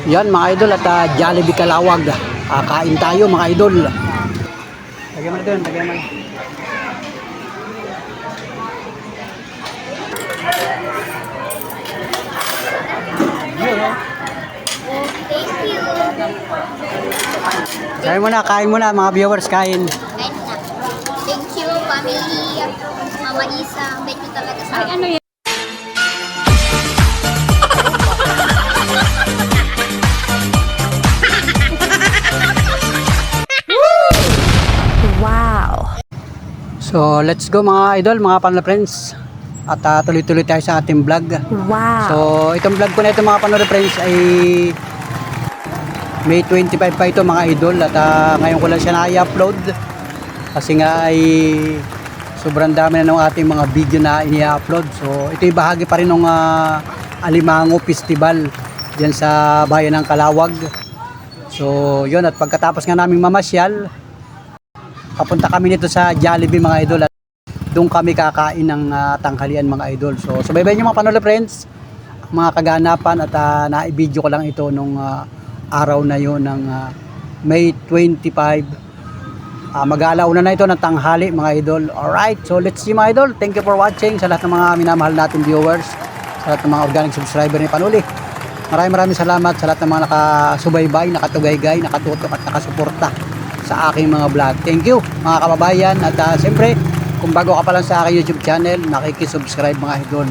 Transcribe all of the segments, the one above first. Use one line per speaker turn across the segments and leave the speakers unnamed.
Yan mga idol at Jollibee Calawag. Kain tayo mga idol. Lagyan mo na doon, lagyan mo na. Kain muna mga viewers, kain.
Kain na. Thank you, family. Mama Isa, bet nyo talaga sa akin. Ano yan?
Wow!
So, let's go mga idol, mga Panola friends. At tuloy-tuloy tayo sa ating vlog.
Wow!
So, itong vlog ko na ito mga Panola friends ay May 25 pa ito mga idol. At ngayon ko lang siya na-i-upload. Kasi nga ay sobrang dami na ng ating mga video na ini-upload. So, ito yung bahagi pa rin ng Alimango Festival dyan sa bayan ng Calawag. So, yun. At pagkatapos nga naming mamasyal, papunta kami nito sa Jollibee mga idol at doon kami kakain ng tanghalian mga idol. So subaybayan nyo mga Panola friends, mga kaganapan at na-video ko lang ito nung araw na yon ng May 25. Mag-aalauna na ito ng tanghali mga idol. Alright, so let's see mga idol. Thank you for watching sa lahat ng mga minamahal natin viewers, sa lahat ng mga organic subscriber ni Panuli. Maraming salamat sa lahat ng mga nakasubaybay, nakatugaygay, nakatutok at nakasuporta sa aking mga vlog. Thank you mga kababayan at siyempre kung bago ka pa lang sa aking YouTube channel, nakikisubscribe mga idol,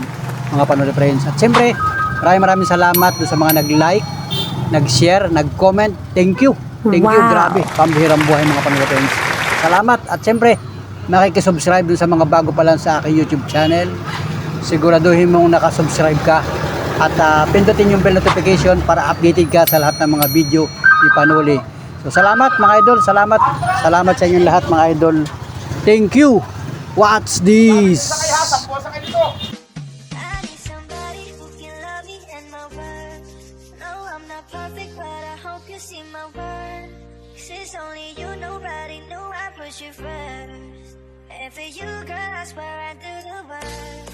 mga Panola friends. At siyempre maraming salamat sa mga nag-like, nag-share, nag-comment. Thank you. Thank you. Grabe, pambihirang buhay mga Panola friends. Salamat at siyempre nakikisubscribe sa mga bago pa lang sa aking YouTube channel. Siguraduhin mong nakasubscribe ka at pindutin yung bell notification para updated ka sa lahat ng mga video ni Panuli. So, salamat mga idol, salamat sa inyong lahat mga idol. Thank you. What's this?
Somebody who can love me in my world. No, I'm not perfect, but I hope you see my worth. Since only you, nobody knew I put you first. And for you, girl, I swear I do the work.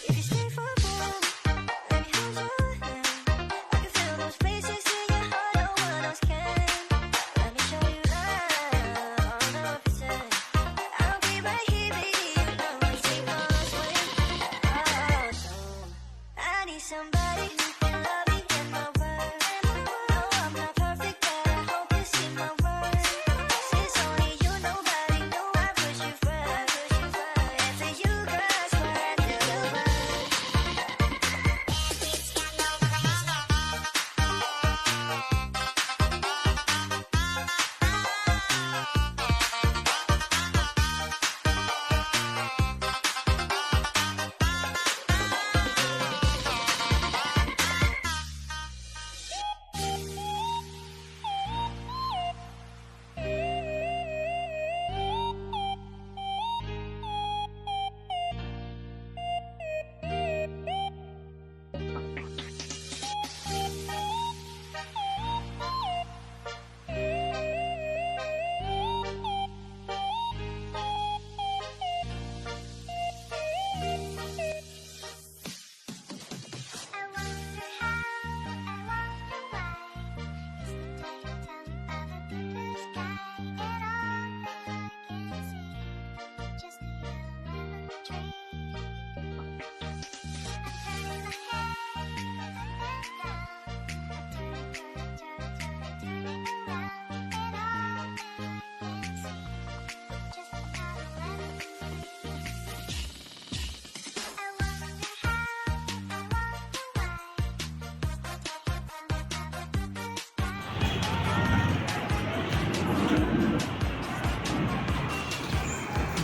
If you stay for a moment, let me hold your hand. I can feel those places in your heart, no one else can. Let me show you love, 100%. I'll be right here, baby, you know I take all swing.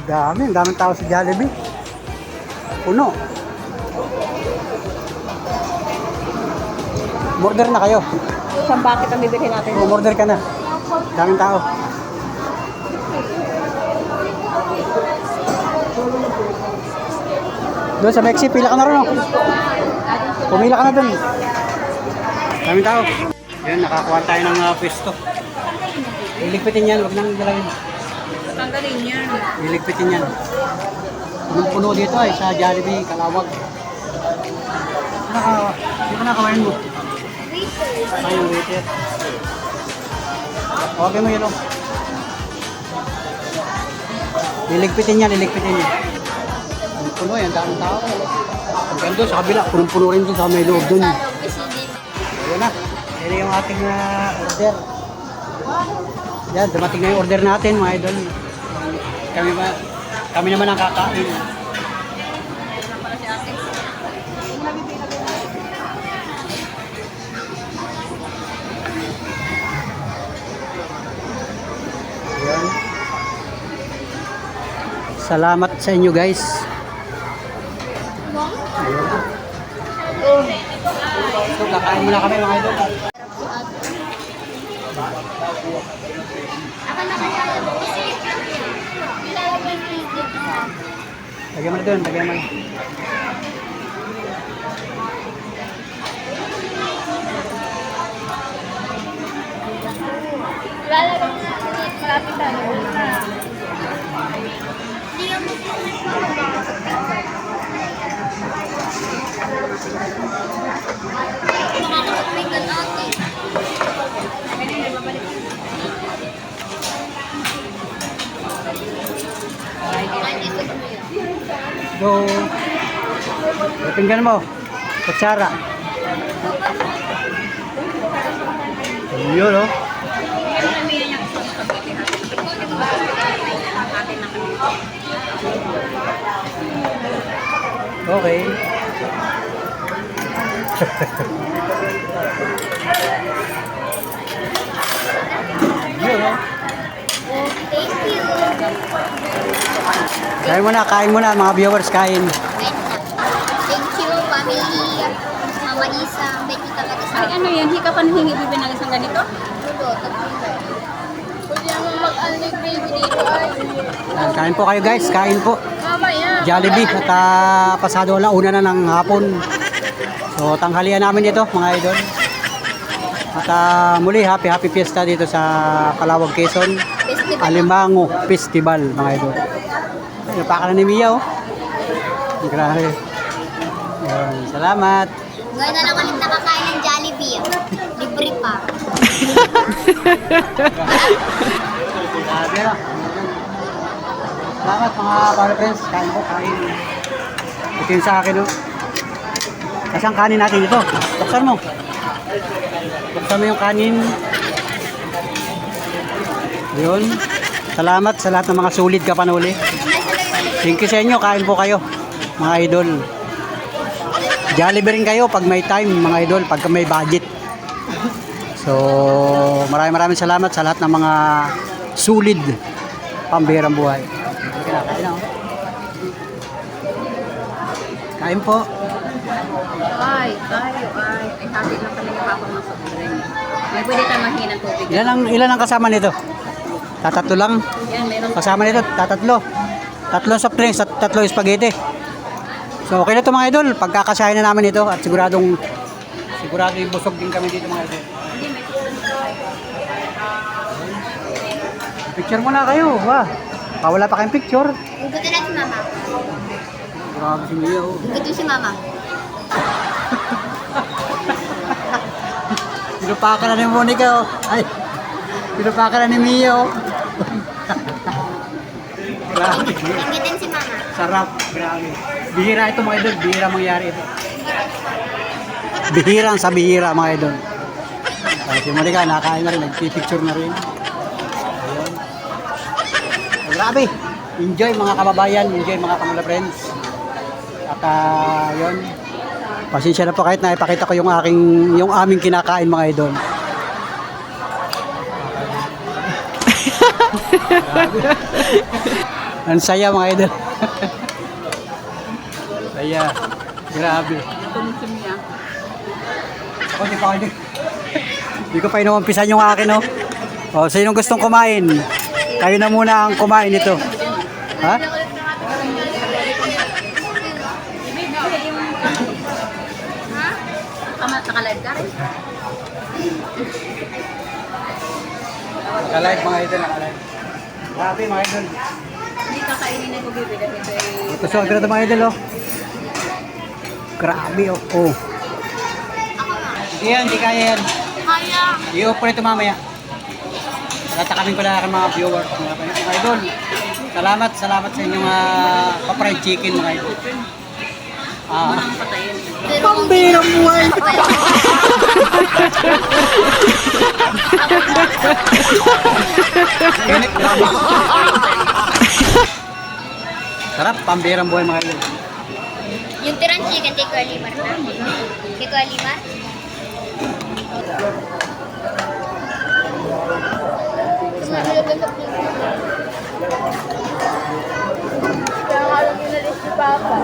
Dami, ang daming tao sa Jollibee. Puno. Order na kayo.
Isang bucket ang bibili natin.
Order ka na. Daming tao. Doon sa Mexi, pila ka na rin. Oh. Pumila ka na doon. Daming tao. Yan, nakakuha tayo ng pwesto. Iligpitin yan, huwag nang galawin.
Tanggalin yan.
Iligpitin yan. Anong puno dito ay sa Jollibee, Kalawag. Hindi ko nakawain mo. Ay, yung waiter. Okay mo yun, oh. Liligpitin yan, liligpitin yan. Ang puno yan, daming tao. Ang ganda sa kabila, punong-puno rin dun sa may loob dun.
Sa loob kasi din.
Ayun na, yan yung ating order. Yan, dumating na yung order natin, mga idol. Kami naman ang kakain. Yan. Salamat sa inyo guys. So, kakain muna kami mga idol.
Ako na kaya kasi ilalagay ko yung dito sa
Lagyan mo na doon, lagyan mo na.
ilalagay na malapit na. Hindi yung makakapagpingan natin.
So, tingnan mo. Kutsara. Yun, oh. Okay. Yun, oh.
Thank you.
Kain muna mga viewers, kain.
Thank you, family. Mama Isa, bet you talaga sa
Ay, ano yan? Hika pa nahingi bibili ng isang ganito?
dulo. Pwede naman mag-unlike baby dito ay.
Yan, kain po kayo guys, kain po.
Mamaya.
Jollibee at pasado lang una na ng hapon. So tanghalian namin dito mga idol. At muli happy fiesta dito sa Calawag, Quezon.
Festival.
Alimango Festival mga idol. Ay, napaka na ni Mia oh. Grabe. Yan, salamat.
Ngayon na lang ulit nakakain ng Jollibee. Libre pa.
Grabe na. Salamat mga para friends. Kain po, kain. Ito yung sa akin oh. Kasi ang kanin natin ito. Buksan mo. Buksan mo yung kanin. Yun. Salamat sa lahat ng mga sulit ka panuli. Thank you sa inyo. Kain po kayo, mga idol. Jollibee rin kayo pag may time, mga idol, pag may budget. So, maraming salamat sa lahat ng mga sulit pambihirang buhay. Kain na, oh. Kain po.
Ay, tayo, ay. Ay, happy lang pala yung papa ng soft drink. May pwede tayo mahingi ng tubig.
Ilan ang kasama nito? Tatatlo lang.
Yan, meron.
Kasama nito, tatatlo. Tatlong soft drinks at tatlong spaghetti. So okay na ito mga idol, pagkakasahin na namin ito at sigurado yung busog din kami dito mga idol. Picture muna kayo, ba? Wala pa kayong picture.
Gugutin na si Mama.
Grabe si Mia, oh.
Gugutin si Mama.
Pinupakan na ni Monica, oh. Ay, pinupakan na ni Mia, oh. Grabe.
Gugutin si Mama.
Sarap, grabe. Bihira ito mga idol, bihira mangyari ito. Bihira sa bihira mga idol. Si Monica, nakain na rin, nagpipicture na rin. Ayun. Grabe. Enjoy mga kababayan, enjoy mga kamula friends. At yun. Pasensya na po kahit na ipakita ko yung aming kinakain mga idol. Grabe. Ang saya mga idol. Saya. Grabe.
Kumusum niya.
Ako di pa kayo. Hindi ko pa inumpisan yung akin, no? O, sino gustong kumain? Kayo na muna ang kumain nito. Ha?
Nakalive ka rin?
Nakalive mga idol, nakalive. Grabe mga idol.
Hindi kakainin na gubi dahil ito ay...
Ito sa ito mga idol, oh. Grabe, oh. Oh. Hindi yan, hindi kaya yan.
Kaya.
I-off ko nito mamaya. Tatakamin ko na ang mga viewers. Mga idol, salamat sa inyong pa-fried chicken mga idol.
Patayin.
Pambirang buhay! Sarap, pambirang buhay mga idol.
Yung tirang chicken, take ko limar na. Take ko limar. Kaya nga lang inalis si Papa.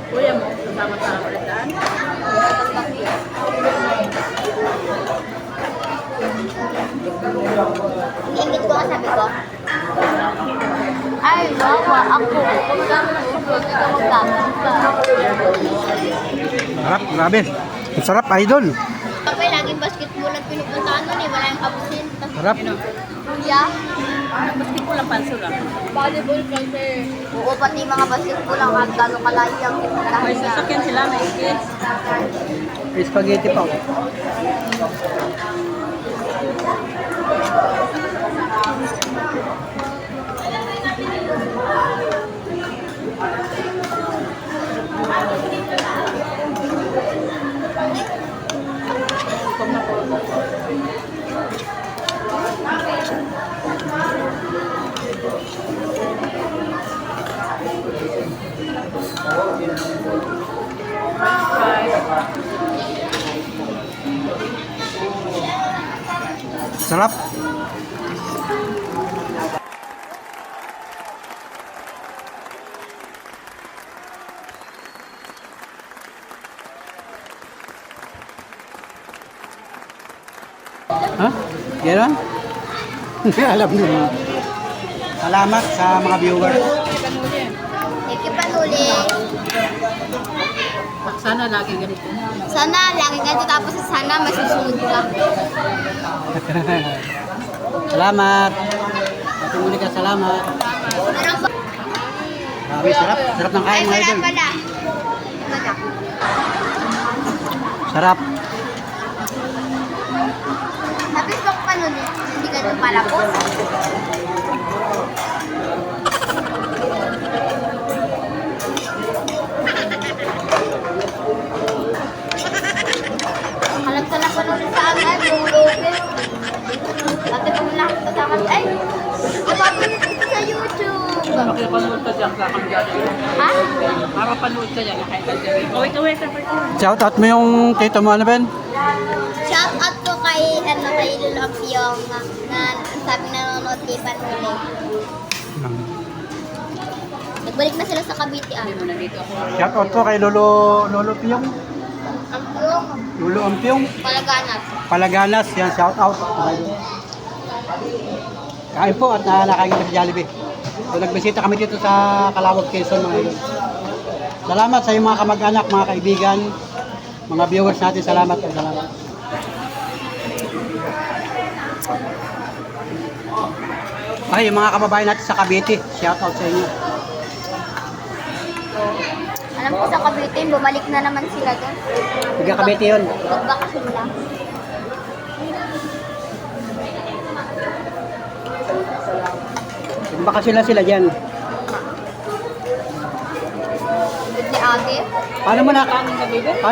Kuya mo, kasama sa palitan.
Ingit ko nga sabi ko. Ay, wawa ako. Kung kami usod, ikaw magkakanta.
Sarap, grabe. Ang sarap, idol.
Kapag laging basketball ang pinupuntahan nun eh, wala yung absent.
Sarap.
Kuya,
Basketball ang panso lang.
volleyball kasi. Oo, pati mga basketball ang gano'ng kalayo ang pinupuntahan
May
niya.
sasakyan sila, may kids.
May spaghetti pa. Oh. Sarap. Ha? Gano'n? Alam nyo. Salamat sa mga viewers.
Thank you, Panuli.
Sana lagi ganito.
Sana lagi ganito tapos sana masusunod ka.
Salamat. Ate Monica, salamat.
Meron pa.
Grabe, sarap. Sarap ng
Ay,
kain mga
wala
idol.
pala. Wala.
Sarap.
Tapos bang Panuli, hindi ganito palapos. Halag-salag pa nun sa amin, bumulupin. Dati pag lahat kasama, ay, napapanood ko sa YouTube.
Makipanood ka dyan. sa kami gagawin.
Ha?
Makapanood ka dyan, kahit ang gawin. Wait,
Shout out mo yung tito mo, ano Ben?
Shout out ko kay Lulok yung na ang sabi nanonood kay Panuli. Nagbalik na sila sa Cavite ah.
Hindi mo nandito ako.
Shout out ko kay Lolo Piyong.
Ang yung
Lolo Ampiyong.
Palaganas.
Palaganas, yan, shout out. Kain po at nakain kami sa Jollibee. So, nagbisita kami dito sa Calawag, Quezon mga idol. Salamat sa iyong mga kamag-anak, mga kaibigan, mga viewers natin. Salamat. Ay, yung mga kababayan natin sa Cavite, shout out sa inyo.
Alam ko sa Cavite, bumalik na naman sila doon.
Tiga Cavite yun.
Nagbakasyon lang.
Baka sila dyan.
Good ni Ate.
Paano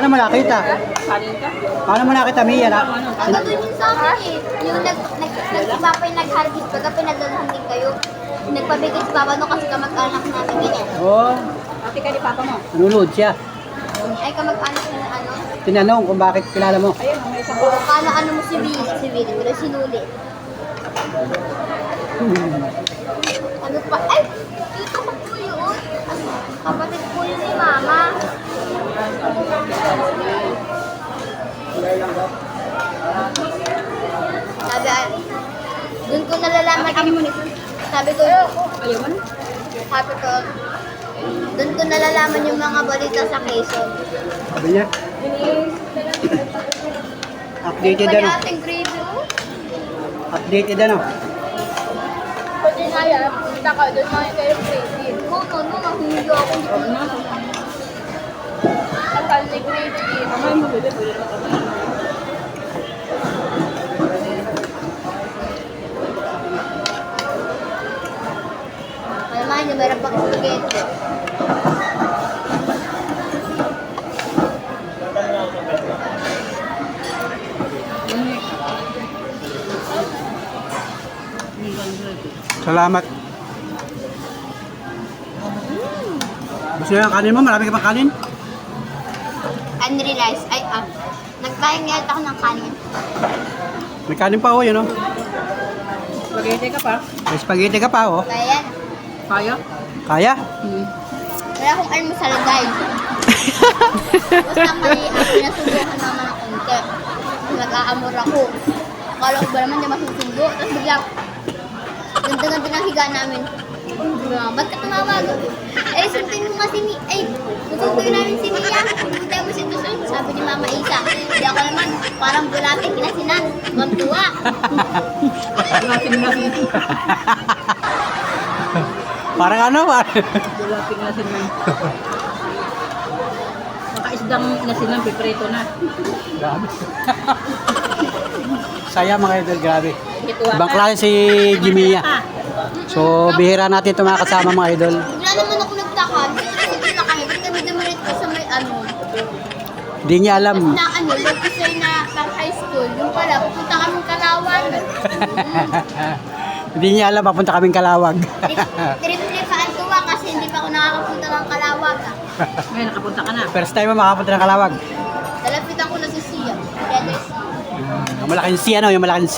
mo nakita?
Kanin ka?
Paano mo nakita, Mia?
Ang gagawin yun sa akin eh. Yung nag-iba pa yung nag-harvest, baga pinadalahan din kayo. Nagpabigay si Papa no kasi kamag-anak namin ganyan.
Oo,
Ate ka ni Papa mo.
nanonood siya.
Ay kamag-anak na ano.
Tinanong kung bakit kilala mo.
Ayun, may isang
O kala ano mo si Willie, pero sinuli. Ano pa? Ay! Dito ko po yun. Kapatid po yun ni Mama. Sabi, dun ko nalalaman. Sabi ko,
Ayaw mo na?
sabi ko, dun ko nalalaman yung mga balita sa Quezon.
Sabi niya. Updated
Pwede
ano?
ating gravy, oh.
Updated ano?
Pwede nga yan, punta ka doon mga kayo gravy. Oo, no, nahuhuli ako.
Huwag na.
Akal ni gravy.
Kamay mo, bebe. Pwede na kamay.
Malaman nyo, meron pang spaghetti.
Salamat. Gusto niyo ang kanin mo? Marami ka pang kanin?
Unrealized. Ay, nagbayang nga ako ng kanin.
May kanin pa oh, yun oh.
Spaghetti ka pa?
May spaghetti ka pa oh.
Kaya yan.
Kaya?
Kaya?
Wala akong almusal, guys. Basta mali ang pinasubukan naman ng konti. Nag-aamor ako. Akala ko ba naman di masusundo. Tapos biglang, ganda-ganda ng higa namin. Ba't ka tumawag? Eh, suntin mo nga si Mia. Ay, susunduin namin si Mia. Pumunta mo si Tusun. Sabi ni Mama Isa. Hindi ako naman, parang bulate kinasinan. Magtuwa.
Parang ano?
Dulating na sila. Makaisdang nasilang piprito na.
Grabe. Saya mga idol, grabe.
Ito
Ibang klase si Jimia. So, bihira natin ito mga kasama mga idol.
Bigla naman ako nagtaka. Sige na kami. Ba't kami dumirit ko sa may ano?
Hindi niya alam.
Na ano, officer na pang high school. Yung pala, pupunta kami Kalawag.
Hindi niya alam, papunta kaming Kalawag.
Triplipaan ko ba kasi hindi pa ako nakakapunta ng Kalawag.
Ngayon, nakapunta ka na.
First time mo makapunta ng Kalawag.
Dalapitan ko na si Sia. Together si
Yung malaking C, ano? Yung malaking C.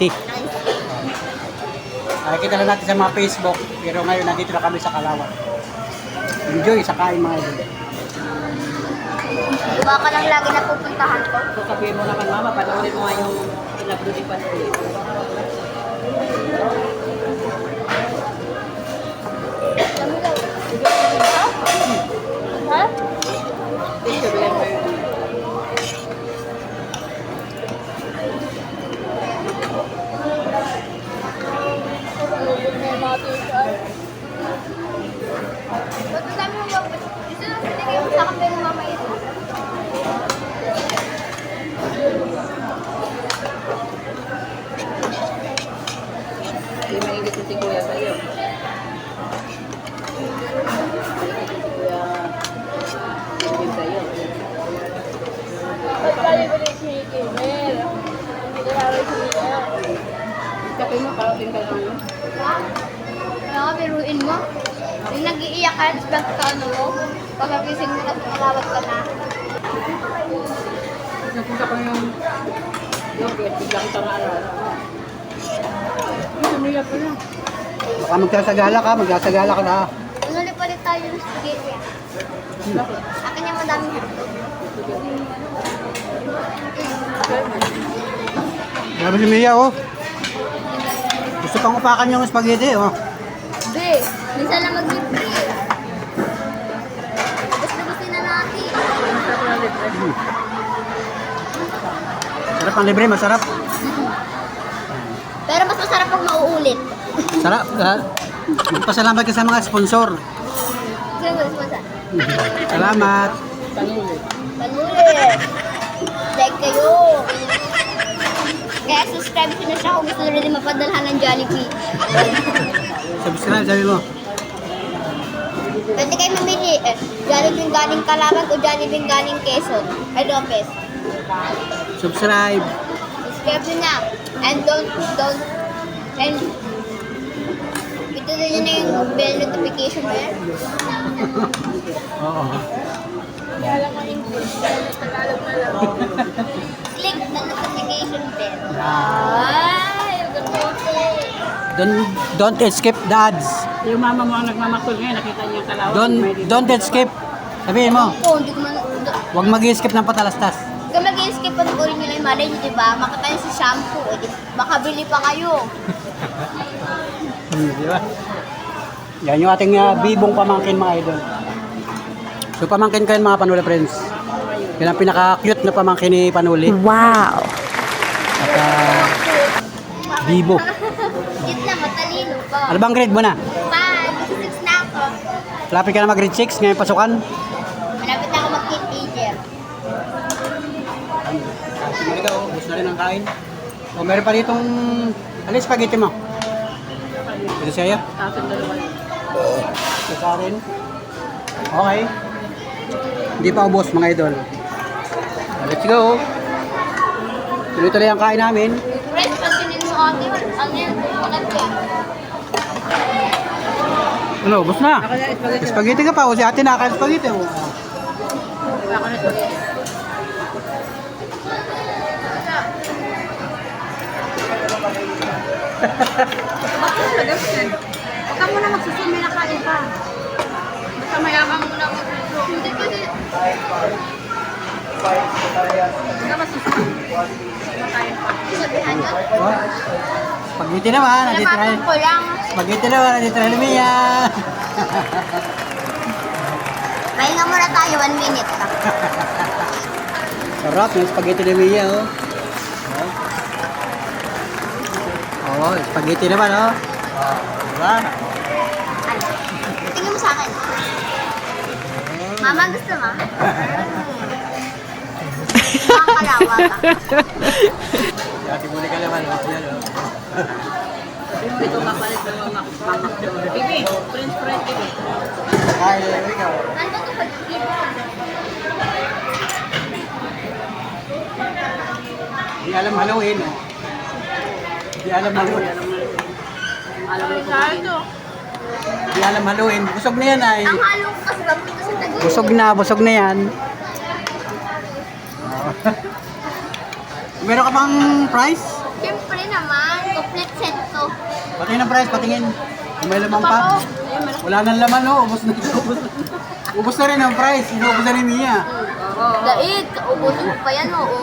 Nakikita lang natin sa mga Facebook, pero ngayon nandito na kami sa Kalawag. Enjoy sa kain mga idol.
Iba ka lang lagi na pupuntahan ko.
So, sabihin mo naman, Mama, panoorin mo nga yung in-upload yung panoorin.
Ha?
Tissue, bilhin mo yun.
Ba't ang dami mo ba? Gusto na sinigay mo sa akin pero Mama Isa.
Hindi mainit yung si Kuya sa'yo. Mainit yung si Kuya. Hindi sa'yo.
Ba't tayo ba rin si Kimel? Hindi na namin siya.
Kapag mo, parating ka lang yun.
Ha? Kaya ka biruin mo. Yung nag-iiyak ka, tapos pag ano mo, pagkagising mo, tapos malawat ka na.
Napunta ko yung yogurt, bigla kita maalala. Sumiya ko na.
Baka magsasagala ka na.
Unuli pa rin tayo ng spaghetti. Akin yung madaming hotdog.
Grabe si Mia, oh. Gusto pang upakan yung spaghetti, oh.
Be, minsan lang mag-libre. Gusto na natin.
Sarap ang libre, masarap.
Pero mas masarap pag mauulit.
Sarap. Magpasalamat ka sa mga sponsor.
Sige, mas masarap.
Salamat.
Panuli.
Panulit. Like kayo. Kaya subscribe ko na siya kung gusto nyo rin mapadalhan ng Jollibee.
Subscribe, sabi mo.
Pwede kayo mamili. Jollibee galing Calabas o Jollibee galing Quezon. Ay, Lopez.
Subscribe.
Subscribe nyo na. And and pituloy nyo na yung bell notification ba yan?
Oo.
Alam mo English, Tagalog na lang. Click the notification bell. Ay, ang ganda.
Don't skip the ads.
Yung mama mo ang nagmamakul ngayon, nakita niyo yung kalawang.
Don't skip. Sabihin mo,
Oo, hindi ko man...
huwag mag-skip ng patalastas.
Kung mag-skip pa ng urin nyo lang yung malay nyo, diba? Makatayo sa shampoo. Makabili pa kayo.
Di ba? Yan yung ating bibong pamangkin, mga idol. So pamangkin ko yan, mga Panuli friends. Yan ang pinaka-cute na pamangkin ni Panuli.
Wow!
At bibo.
Cute na, matalino pa.
Ano bang grade mo na?
6 na ako.
Lapit ka na mag-grade 6 ngayon pasukan.
Malapit na ako mag-teenager.
Sige ka, gusto na rin ang kain. O meron pa ditong, alin spaghetti mo? Ito sa'yo?
Tapos dalawa.
Ito sa akin. Okay. Hindi pa ubos, mga idol. Let's go. Tuloy-tuloy ang kain namin.
Friends, pag ganun sa atin, ang yan, maganda.
Ano, ubos na.
Ako na spaghetti.
Spaghetti ka pa, o si ate nakakain spaghetti. Oh.
Ako na spaghetti. Huwag ka muna magsusun, may nakain pa. Basta mayabang muna magsusun. Hindi pwede. Huwag ka magsusun. Makain pa.
Sabihan nyo.
Oh. Spaghetti naman, nandito na.
Napapin ko lang.
Spaghetti naman, nandito na Lumia.
Pahinga muna tayo, 1 minute.
Sarap yung spaghetti ni Mia, oh. Oh, spaghetti naman, oh. Oh, diba?
Ano? Tingin mo sa akin. Mama, gusto mo? Makakalawa ka.
Ate muli ka naman, oh. Yan, oh.
Ito kapalit ng mga mamakdo. Bibi, French fries, bibi.
Ay, ikaw.
Ano ba ito pag-ibig?
Hindi alam haluin, oh. Hindi alam haluin.
Alam mo ito.
Hindi alam haluin. Busog na yan, ay.
Ang halo ko kasi papunta sa Taguig.
Busog na yan. Meron ka bang price?
Siyempre naman, complete set to.
Patingin ng price, patingin. Kung may laman pa. Wala nang laman, oh. Ubus na. Ubus na rin ang price. Inubos na ni Mia.
Daig, kaubusin mo pa yan, oo.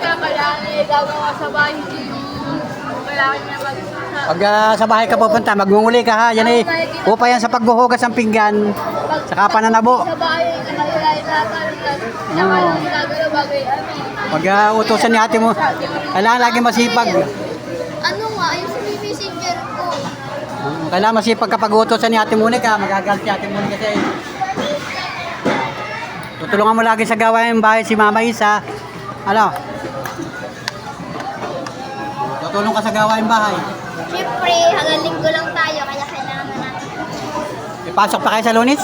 Kaya kailangan na gagawa sa bahay, hindi yung kailangan niya mag-usap.
Pag sa bahay ka pupunta, magmumuli ka ha. Yan eh. Upa yan sa paghuhugas ng pinggan. Saka pananabo.
Sa bahay, nakailangan na kalitan. Saka lang gagalaw bagay,
Pag utusan ni ate mo, kailangan lagi masipag.
Ano nga, yung sa messenger ko.
Kailangan masipag kapag utusan ni ate Monica. Magagalit si ate Monica kasi. Tutulungan mo lagi sa gawain ng bahay si Mama Isa. Ano? Tutulong ka sa gawain bahay.
Siyempre, hanggang linggo lang tayo, kaya kailangan na natin.
Ipasok pa kayo sa Lunis?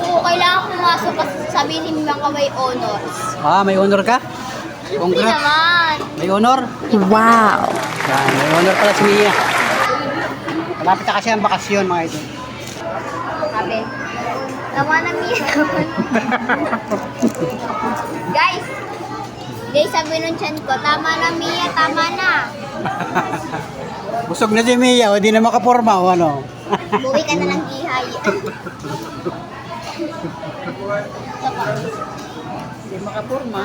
Oo, kailangan pumasok kasi sabihin ni mga may honors.
Ah, may honor ka?
Hindi
Congrats.
naman.
May honor?
Wow!
Yan, may honor pala si Mia. Malapit na kasi ang bakasyon mga idol.
Sabi, tama na Mia. Guys, sabi nung chan ko, tama na Mia, tama na.
Busog na si Mia, o di na makaporma o ano.
Buwi ka na ng ihay.
Hindi makapurma.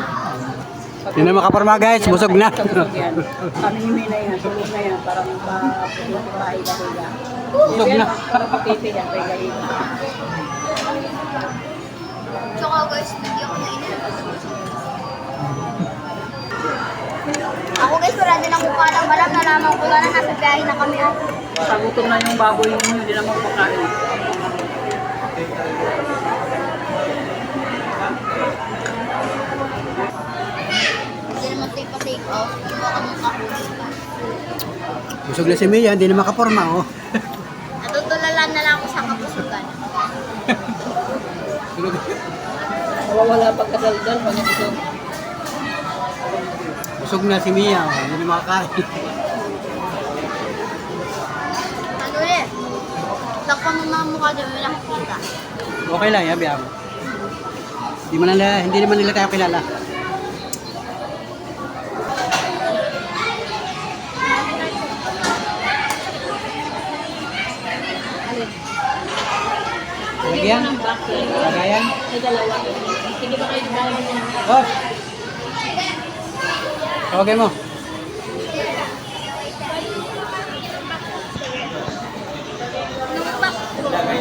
Di na makaporma guys, busog na.
Busog yan. Kami ni Mina yan, tulog na yan, parang pahilahilahi yan.
Busog na.
Pipi yan, kay
Tsaka guys, hindi ako nainilabas. Ako guys, wala din akong palang malam. Nalaman ko na nasa biyahe na kami.
Sagutom na yung baboy mo, hindi naman pakain.
Hindi naman take off. Hindi ako mong kahuli.
Busog na si Mia, di na makaporma o.
Natutulalan na lang ako sa kapusugan.
Nawawala pagkadaldal, pag busog.
Busog na si Mia, o. Di na makakain.
Ano ulit? Takpan mo mga mukha dyan, may nakikita.
Okay lang, yabi ako. Hindi naman nila tayo kilala. Lagyan? Lagayan?
Sa dalawa. Sige ba kayo dalawa niya?
Oh! Okay mo.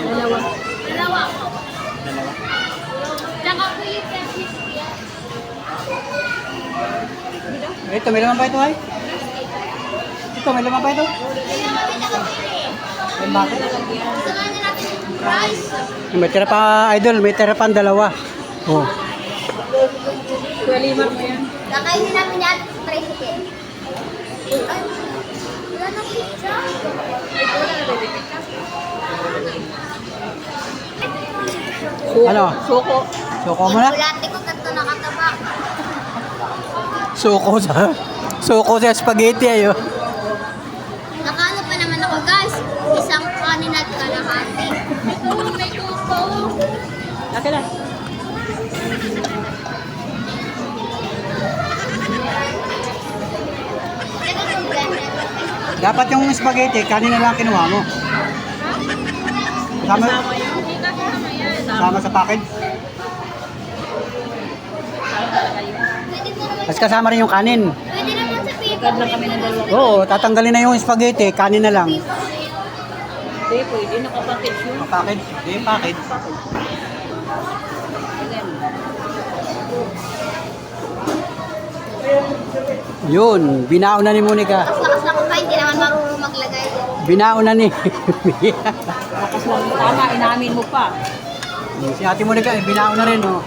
Dalawa.
Dalawa ako. Tsaka ko yung service niya.
Ito, may laman pa ito ay? Ito, may laman pa ito? May bakit?
Gusto nga na natin yung price.
May tira pa, idol. May tira pa ang dalawa. Oh.
Kuya Limar mo yan.
Kakainin namin yan sa tricycle. Ay, wala nang pizza.
Ano?
Suko.
Suko mo na?
Bulate ko ganito nakataba.
Suko sa spaghetti ayo.
Nakano pa naman ako guys. Isang kanin at kalahati. Ito, may tuko.
Laki lang.
Dapat yung spaghetti, kanina lang kinuha mo. Kasama, kasama sa package.
Pwede mo naman,
Tapos kasama rin yung kanin.
pwede naman sa paper.
Agad lang kami ng dalawa.
Oo, tatanggalin na yung spaghetti, kanin na lang.
Hindi, pwede. Nakapackage yun.
Package? Hindi, package. Yun, binaon na ni Monica.
Lakas na ko pa, hindi naman marunong maglagay.
Binaon na ni
Lakas lang. Tama, inamin mo pa.
Si Ate Monica, binaon na rin, oh.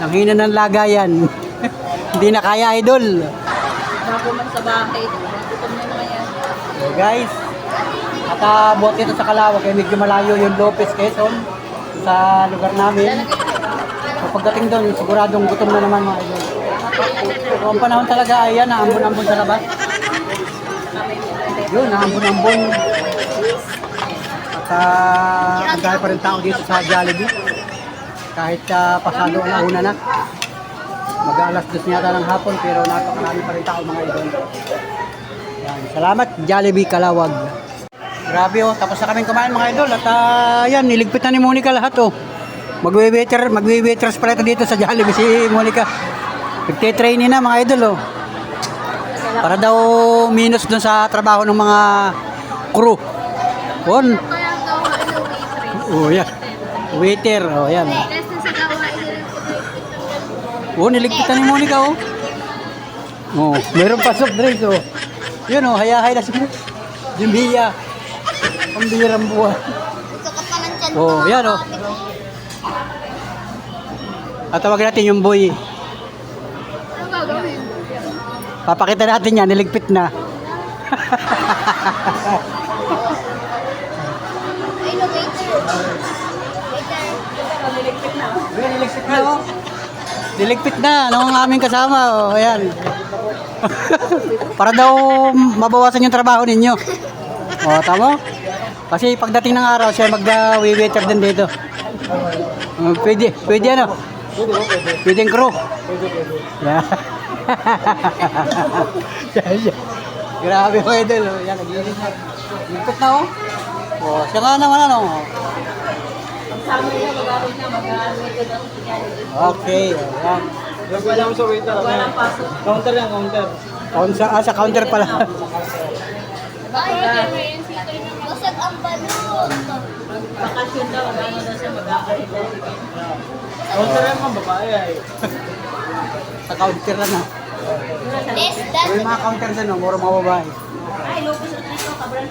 Ang hina ng lagayan. Hindi na kaya, idol.
Bago man sa bahay. Gutom na naman yan.
So guys, at buhat dito sa Calawag, eh, medyo malayo yung Lopez, Quezon, sa lugar namin. So pagdating doon, siguradong gutom na naman mga idol. So ang panahon talaga ay yan, naambon-ambon sa labas. Yun, naambon-ambon. At ang dahil pa rin tao dito sa Jollibee. Kahit pasado alauna na. Mag-alas 2 yata ng hapon, pero napakarami pa rin tao mga idol. Yan. Salamat, Jollibee Calawag. Grabe oh, tapos na kaming kumain mga idol. At yan, niligpit na ni Monica lahat oh. Magwe-waiters pala ito dito sa Jollibee si Monica. Nagte-training na mga idol oh. Para daw minus dun sa trabaho ng mga crew. On.
Kaya gawain ng waitress.
Oh, yan. Waiter, oh, yan.
Less na sa gawain nila.
Oh, niligpitan ni Monica oh. Oh, meron pa soft drinks oh. Yun oh, hayahay na si Jimbiya. Ang birang buwan.
Gusto ka pa ng tiyan.
Oh, yan oh. At tawag natin yung boy.
Ano gagawin?
Papakita natin yan, niligpit na.
Ay, no, waiter. Waiter.
Niligpit na.
Niligpit na oh. Niligpit na, nung aming kasama oh, ayan. Para daw mabawasan yung trabaho ninyo. Oh, tama? Kasi pagdating ng araw, siya mag-waiter din dito. Pwede ano? Pwede yung crew. Yeah. Grabe mo idol. Yan, naglinis na. Lingkot na oh. Oh, siya nga naman ano. Okay, ayan.
Wala mo sa waiter. Counter yan, counter.
Sa counter pala.
Basag ang balot.
Bakasyon daw, ano daw siya mag-aaral.
Counter yan mga babae ay.
Sa counter lang ah.
Yes, that's
May mga counter dyan, mura mga babae.
Ay, lupos at rito, kabran.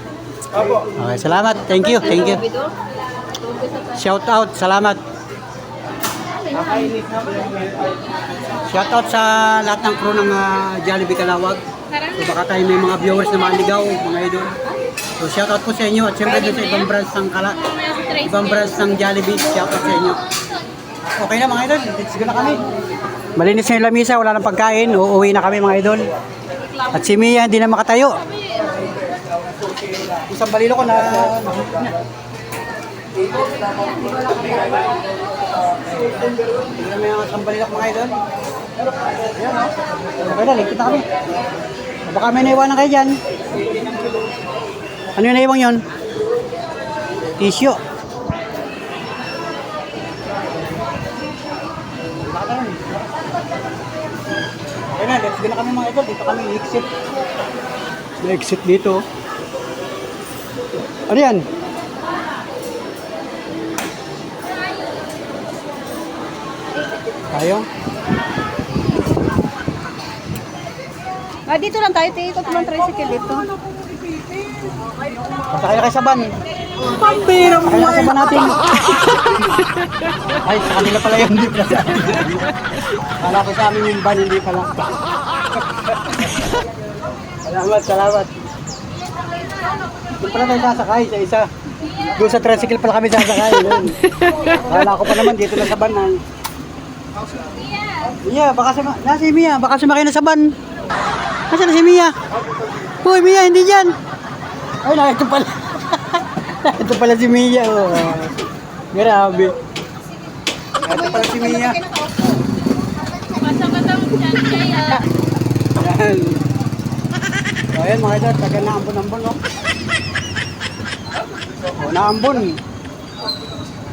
Opo.
Okay, salamat. Thank you. Shout out, salamat.
Nakainis na po yung
Shout out sa lahat ng crew ng Jollibee Calawag. So baka tayo may mga viewers na maligaw, mga idol. So shout out po sa inyo at syempre dun sa ibang branch ng ibang branch ng Jollibee, shout out sa inyo. Okay na mga idol, let's go na kami. Malinis na yung lamisa, wala nang pagkain, uuwi na kami mga idol. At si Mia hindi na makatayo. Isang balilo ko na tingnan mo yung isang balilo ko mga idol. Ayan o. Okay na, ligpit na kami. Baka may naiwanan kayo dyan. Ano yung naiwang yun? Tissue. Okay na, let's go na kami mga idol. Dito kami exit. May exit dito. Ano yan? Tayo?
Dito lang tayo, ikot mo ng tricycle dito.
Pasakay na kayo sa van. Pampira mo! Pasakay na sa van natin. Ay, sa kanila pala yun. Hindi pala sa amin. Kala ko sa amin yung van, hindi pala. Salamat. Doon pala tayo sasakay sa isa. Doon sa tricycle pala kami sasakay. Kala ko pa naman dito lang sa van. Mia, nasa si Mia, baka sumakay na sa van. Nasaan na si Mia? Uy, Mia, hindi dyan. Ay, ito pala. Ito pala si Mia. Oh. Grabe. Ito pala si Mia. Ayan. So, ayan mga idol, taga naambon-ambon. Oh. Oh, naambon.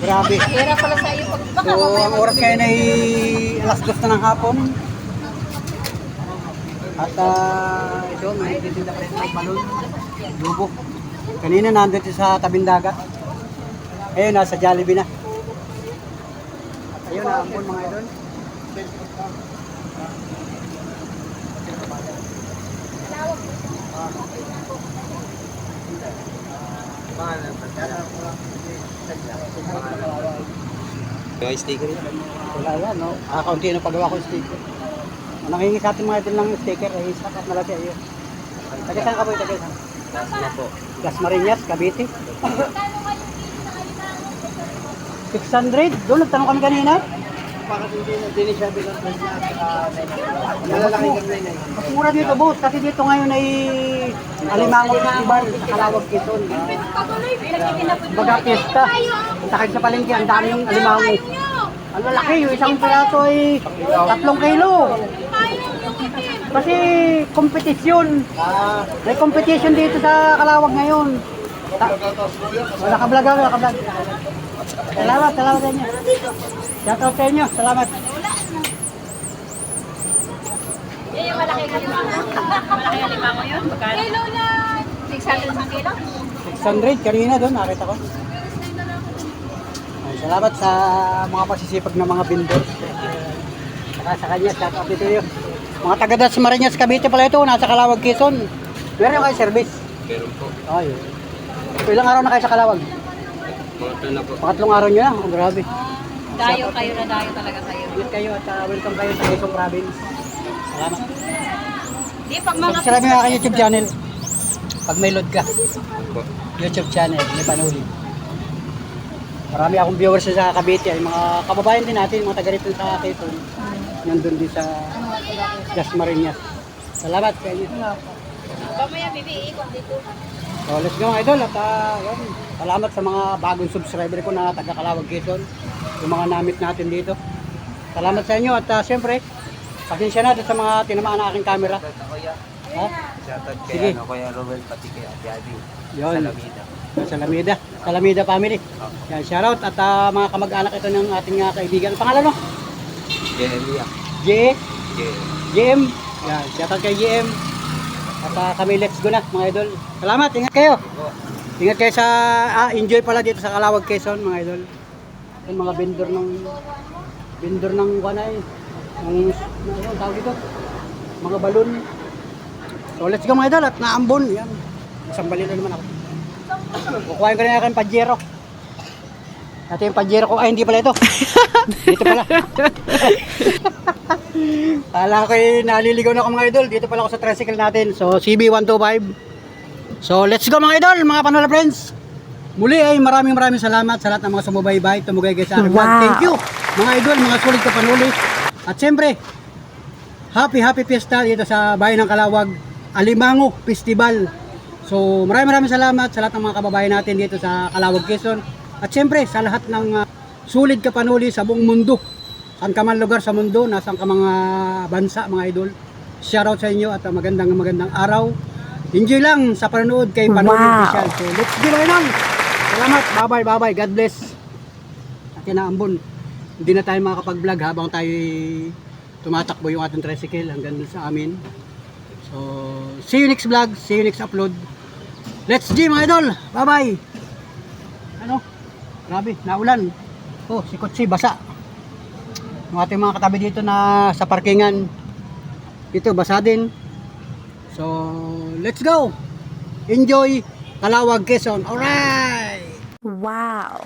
Grabe.
Hira pala sa iyo pag
So, ang oras ngayon ay alas 2 na ng hapon. At ito, may titinda pa rin ng balon. Lubo. Kanina nandito sa tabing dagat. Ayun, nasa Jollibee na. At ayun, naambon mga idol.
Yung sticker yun.
Wala yan, no? Kaunti na pagawa ko yung sticker. Ang nangingi sa atin mga idol ng sticker, ay sakat na lang siya. Ayun. Taga saan ka po? Taga saan?
Ano po?
Dasmariñas, Cavite. 600? Doon, nagtanong kami kanina. Bakit hindi siya bilang malalaki kami na yun. Mas mura dito, boss. Kasi dito ngayon ay Alimango Festival sa Calawag, Quezon. Baga fiesta. Takag sa palengke, ang daming alimango. Ang lalaki, yung isang piraso ay 3 kilo. Kasi kompetisyon. May competition dito sa Calawag ngayon. Wala ka vlog, wala ka vlog. Salamat sa inyo. Shout out sa inyo, salamat.
Yan yung malaki kalimango. Malaki kalimango yun? Magkano? Kilo na! 600 na kilo?
600, kanina doon, nakita ko. Ay, salamat sa mga pagsisipag ng mga vendors. Saka sa kanya, shout out dito yun. Mga taga Dasmariñas, Cavite pala ito, nasa Calawag, Quezon. Meron kayo service?
Meron po.
Ay, ilang araw na kayo sa Calawag?
Mga na po.
Pangatlong araw nyo na, oh, grabe.
Dayo kayo na dayo talaga kayo.
Ulit kayo at welcome kayo sa Quezon Province. Salamat.
Di, pag mga
Subscribe mo na YouTube channel. Pag may load ka,
Po.
YouTube channel, may panuli. Marami akong viewers sa Cavite, ay mga kababayan din natin, mga taga rito sa Quezon. Nandun din sa Dasmariñas. Salamat kayo.
Mamaya, bibi, ikot dito.
So let's go mga idol at yun, salamat sa mga bagong subscriber ko na taga Calawag, Quezon. Yung mga namit natin dito. Salamat sa inyo at siyempre, pasensya na doon sa mga tinamaan na aking camera. Ha?
Shoutout
Sige.
kay Kuya Ruel, pati kay Ate Adi.
Yun.
Salamida.
Salamida family. Yan, shoutout at mga kamag-anak ito ng ating kaibigan. Pangalan mo?
Jelia.
JM. Yan, shoutout kay JM. At kami let's go na mga idol. Salamat, ingat kayo. Ingat kayo sa enjoy pala dito sa Calawag, Quezon mga idol. Yung mga vendor ng kanay. Ng ano tawag dito? Mga balon. So let's go mga idol at naambon. Yan. Isang balita naman ako. Kukuhain ko na yung pajero. Ito yung pajero ko. Ay, hindi pala ito. Dito pala. Kala ko naliligaw na ako mga idol. Dito pala ako sa tricycle natin. So, CB125. So, let's go mga idol, mga Panola friends. Muli ay maraming salamat sa lahat ng mga sumubaybay, tumugay guys sa aking vlog. Thank you mga idol, mga sulit ka panuli. At siyempre, happy fiesta dito sa bayan ng Calawag, Alimango Festival. So maraming salamat sa lahat ng mga kababayan natin dito sa Calawag, Quezon. At siyempre sa lahat ng sulit ka panuli sa buong mundo. Saan ka man lugar sa mundo, nasaan ka mga bansa mga idol. Shoutout sa inyo at magandang araw. Enjoy lang sa panonood kay Panuli Official. So let's go lang. Salamat. Bye-bye. God bless. At yan na ambon. Hindi na tayo makakapag-vlog habang tayo tumatakbo yung ating tricycle hanggang dun sa amin. So, see you next vlog. See you next upload. Let's G mga idol. Bye-bye. Ano? Grabe, naulan. Oh, si Kutsi basa. Yung ating mga katabi dito na sa parkingan. Dito, basa din. So, let's go. Enjoy Calawag, Quezon. Alright!
Wow.